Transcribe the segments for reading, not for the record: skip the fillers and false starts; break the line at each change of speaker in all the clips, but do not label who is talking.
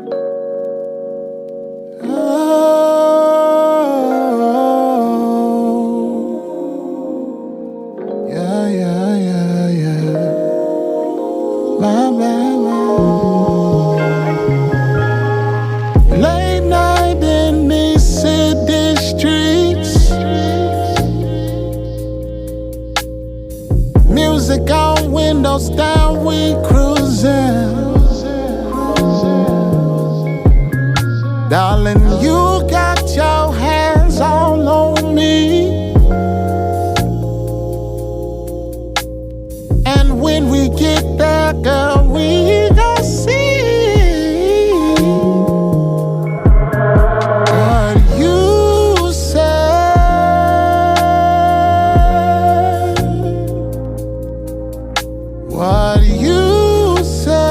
Oh, yeah, yeah, yeah, yeah. My, my, my. Late night in these city streets, music on, windows down, we cruising. Darling, you got your hands all on me, and when we get there, girl, we gon' see what you said. What you said,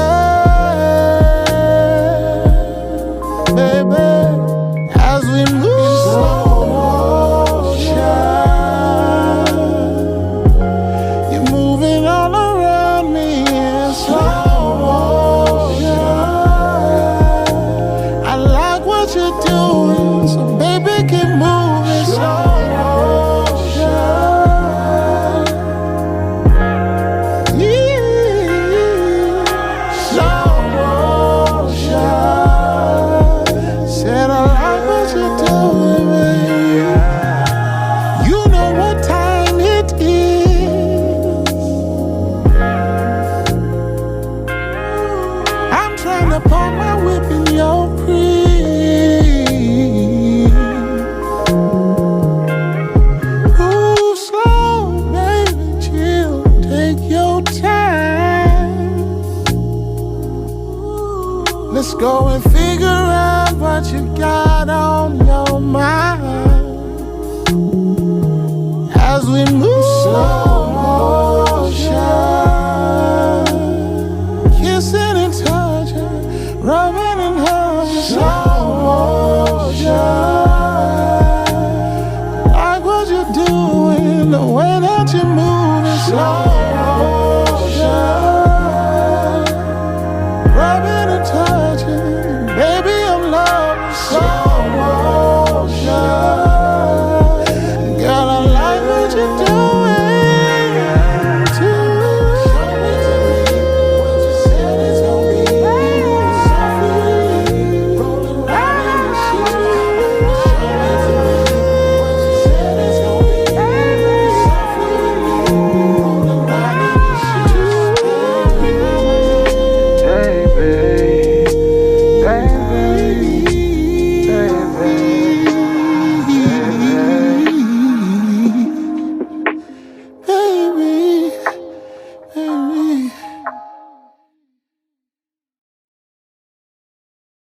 baby, as we move slow motion. You're moving all around me in slow motion. I like what you're doing, so baby, keep moving slow motion. Yeah, slow motion. Said I like what you're doing, baby. You know what time it is. I'm trying to park my whip in your crib. Move slow, baby, chill, take your time. Let's go and figure out what you got on your mind as we move slow motion, kissing and touching, rubbing and hugging slow motion. Like what you're doing, the way that you're moving slow